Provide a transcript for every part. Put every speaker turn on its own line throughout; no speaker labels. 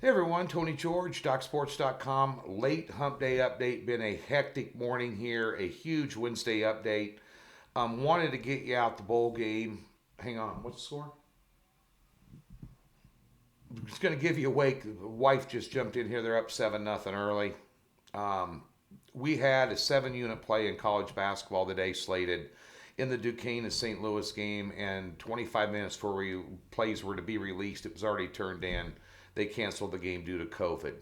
Hey everyone, Tony George, DocSports.com. Late hump day update. Been a hectic morning here. A huge Wednesday update. Wanted to get you out the bowl game. Hang on, what's the score? I'm just going to give you a wake. The wife just jumped in here. They're up 7-0 early. Um, we had a 7 unit play in college basketball today slated in the Duquesne and St. Louis game, and 25 minutes before plays were to be released, it was already turned in. They canceled the game due to COVID.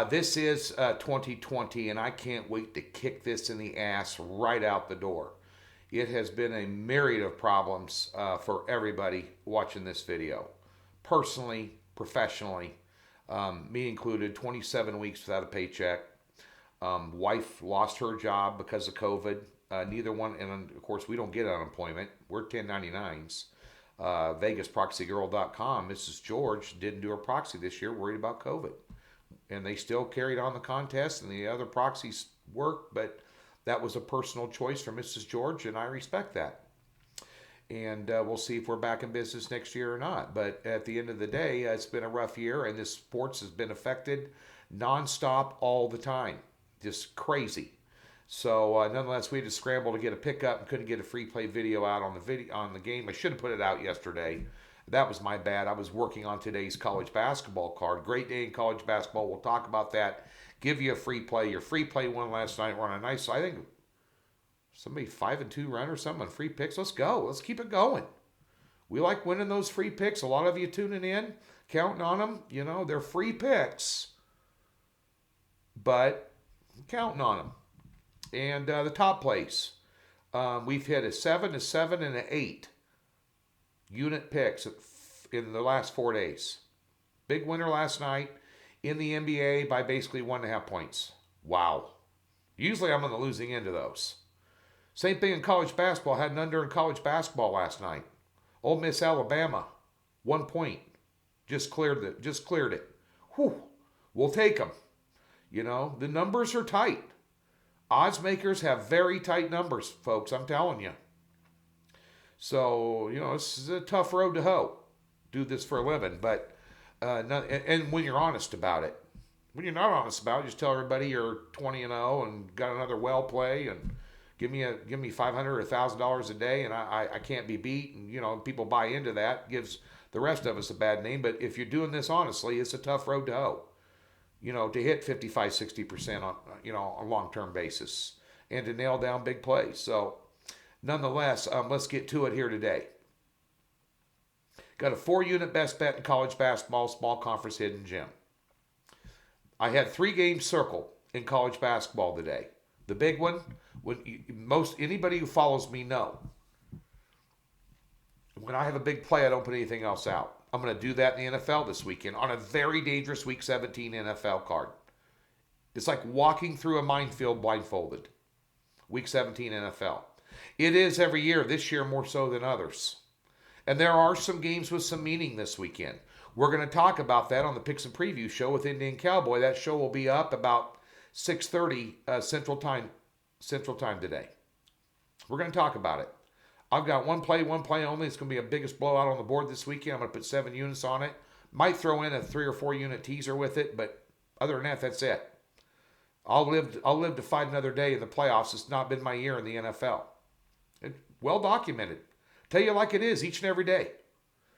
This is 2020, and I can't wait to kick this in the ass right out the door. It has been a myriad of problems for everybody watching this video. Personally, professionally, me included, 27 weeks without a paycheck. Wife lost her job because of COVID. Neither one, and of course, we don't get unemployment. We're 1099s. VegasProxyGirl.com. Mrs. George didn't do her proxy this year, worried about COVID. And they still carried on the contest, and the other proxies worked, but that was a personal choice for Mrs. George, and I respect that. And we'll see if we're back in business next year or not. But at the end of the day, it's been a rough year, and this sports has been affected nonstop all the time. Just crazy. So nonetheless, we had to scramble to get a pickup and couldn't get a free play video out on the game. I should have put it out yesterday. That was my bad. I was working on today's college basketball card. Great day in college basketball. We'll talk about that. Give you a free play. Your free play won last night. We're on a nice, I think somebody 5-2 run or something on free picks. Let's go. Let's keep it going. We like winning those free picks. A lot of you tuning in, counting on them. You know, they're free picks, but counting on them. And the top place, we've hit a 7, a 7, and an 8 unit picks in the last 4 days. Big winner last night in the NBA by basically 1.5 points. Wow. Usually I'm on the losing end of those. Same thing in college basketball. Had an under in college basketball last night. Ole Miss, Alabama, 1 point. Just cleared it. Whew. We'll take them. You know, the numbers are tight. Odds makers have very tight numbers, folks. I'm telling you. So, you know, this is a tough road to hoe. Do this for a living, but and when you're honest about it. When you're not honest about it, just tell everybody you're 20-0 and got another well play and give me $500 or $1,000 a day and I can't be beat, and you know people buy into that, gives the rest of us a bad name. But if you're doing this honestly, it's a tough road to hoe. You know, to hit 55-60% on a long-term basis and to nail down big plays. So nonetheless, let's get to it here today. Got a 4-unit best bet in college basketball, small conference hidden gem. I had 3 games circled in college basketball today. The big one, anybody who follows me know, when I have a big play, I don't put anything else out. I'm going to do that in the NFL this weekend on a very dangerous Week 17 NFL card. It's like walking through a minefield blindfolded. Week 17 NFL. It is every year, this year more so than others. And there are some games with some meaning this weekend. We're going to talk about that on the Picks and Preview show with Indian Cowboy. That show will be up about 6:30 Central Time today. We're going to talk about it. I've got one play only. It's going to be a biggest blowout on the board this weekend. I'm going to put 7 units on it. Might throw in a 3 or 4 unit teaser with it, but other than that, that's it. I'll live to fight another day in the playoffs. It's not been my year in the NFL. Well documented. Tell you like it is each and every day.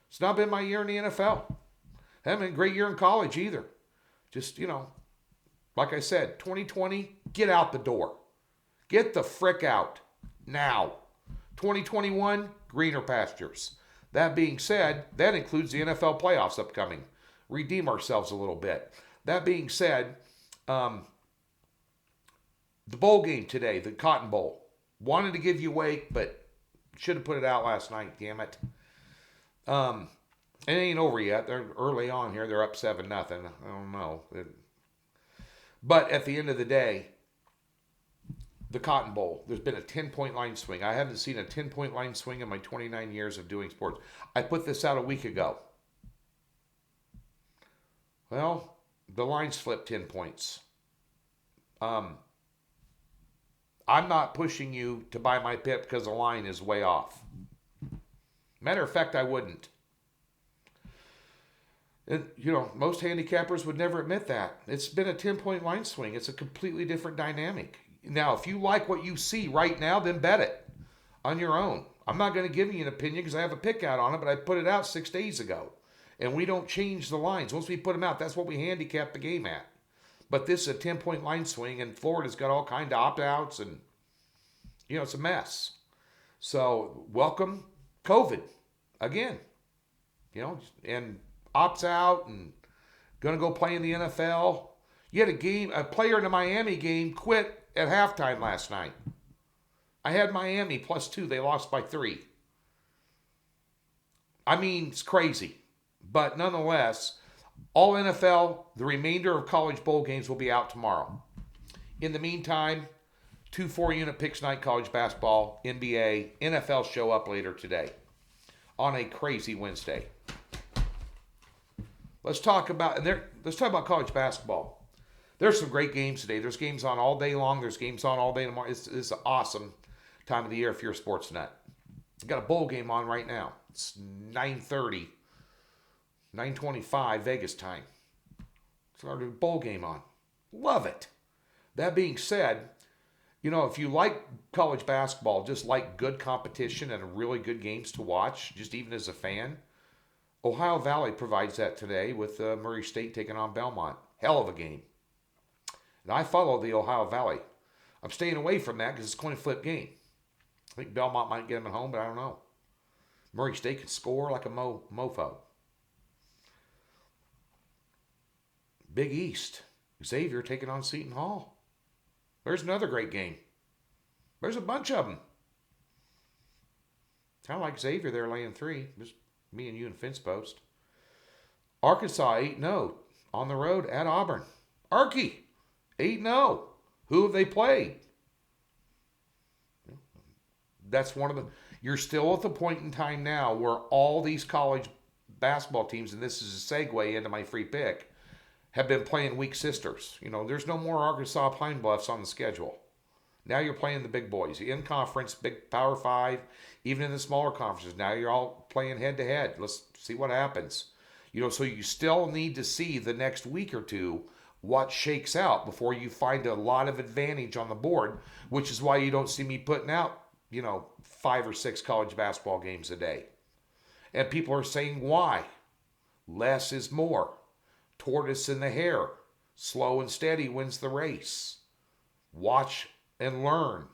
It's not been my year in the NFL. Haven't been a great year in college either. Just, like I said, 2020, get out the door. Get the frick out now. 2021, greener pastures. That being said, that includes the NFL playoffs upcoming. Redeem ourselves a little bit. That being said, the bowl game today, the Cotton Bowl. Wanted to give you wake, but should have put it out last night, damn it. It ain't over yet. They're early on here. They're up 7-0. I don't know. But at the end of the day, the Cotton Bowl, there's been a 10-point line swing. I haven't seen a 10-point line swing in my 29 years of doing sports. I put this out a week ago. Well, the line's flipped 10 points. I'm not pushing you to buy my pip because the line is way off. Matter of fact, I wouldn't. And, most handicappers would never admit that. It's been a 10-point line swing. It's a completely different dynamic. Now, if you like what you see right now, then bet it on your own. I'm not going to give you an opinion because I have a pick out on it, but I put it out 6 days ago. And we don't change the lines. Once we put them out, that's what we handicap the game at. But this is a 10-point line swing, and Florida's got all kind of opt-outs, and, it's a mess. So, welcome COVID again. And opts out and going to go play in the NFL. You had a player in the Miami game quit at halftime last night. I had Miami +2. They lost by 3. I mean, it's crazy. But nonetheless, all NFL, the remainder of college bowl games will be out tomorrow. In the meantime, 2 4-unit picks night college basketball, NBA, NFL show up later today on a crazy Wednesday. Let's talk about college basketball. There's some great games today. There's games on all day long. There's games on all day tomorrow. It's an awesome time of the year if you're a sports nut. I've got a bowl game on right now. It's 9:30. 9:25 Vegas time. So I have a bowl game on. Love it. That being said, if you like college basketball, just like good competition and really good games to watch, just even as a fan, Ohio Valley provides that today with Murray State taking on Belmont. Hell of a game. And I follow the Ohio Valley. I'm staying away from that because it's a coin flip game. I think Belmont might get them at home, but I don't know. Murray State can score like a mofo. Big East. Xavier taking on Seton Hall. There's another great game. There's a bunch of them. Kind of like Xavier, they're laying 3. Just me and you and Fence Post. Arkansas 8-0 on the road at Auburn. Arky 8-0. Who have they played? That's one of the... You're still at the point in time now where all these college basketball teams, and this is a segue into my free pick, have been playing weak sisters. There's no more Arkansas Pine Bluffs on the schedule. Now you're playing the big boys. In conference, big Power 5, even in the smaller conferences. Now you're all playing head-to-head. Let's see what happens. So you still need to see the next week or two what shakes out before you find a lot of advantage on the board, which is why you don't see me putting out, 5 or 6 college basketball games a day. And people are saying why? Less is more. Tortoise in the hare. Slow and steady wins the race. Watch and learn.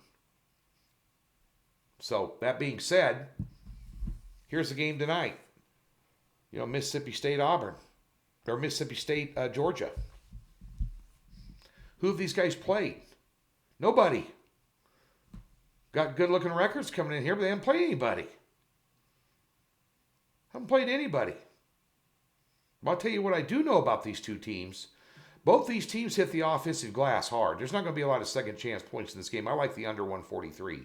So, that being said, here's the game tonight. Mississippi State Auburn. Or Mississippi State Georgia. Who have these guys played? Nobody. Got good-looking records coming in here, but they haven't played anybody. Haven't played anybody. I'll tell you what I do know about these two teams. Both these teams hit the offensive glass hard. There's not going to be a lot of second chance points in this game. I like the under 143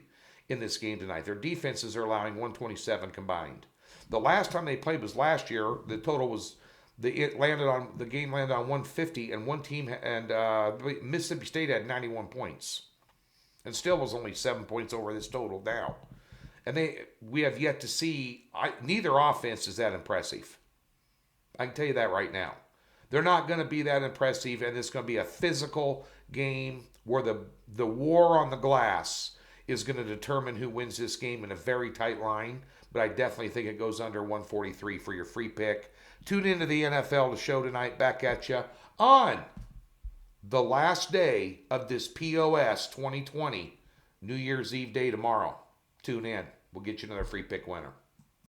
in this game tonight. Their defenses are allowing 127 combined. The last time they played was last year. The total was the game landed on 150, and one team and Mississippi State had 91 points, and still was only 7 points over this total now. And we have yet to see. Neither offense is that impressive. I can tell you that right now. They're not going to be that impressive, and it's going to be a physical game where the war on the glass is going to determine who wins this game in a very tight line. But I definitely think it goes under 143 for your free pick. Tune into the NFL to show tonight. Back at you on the last day of this POS 2020, New Year's Eve day tomorrow. Tune in. We'll get you another free pick winner.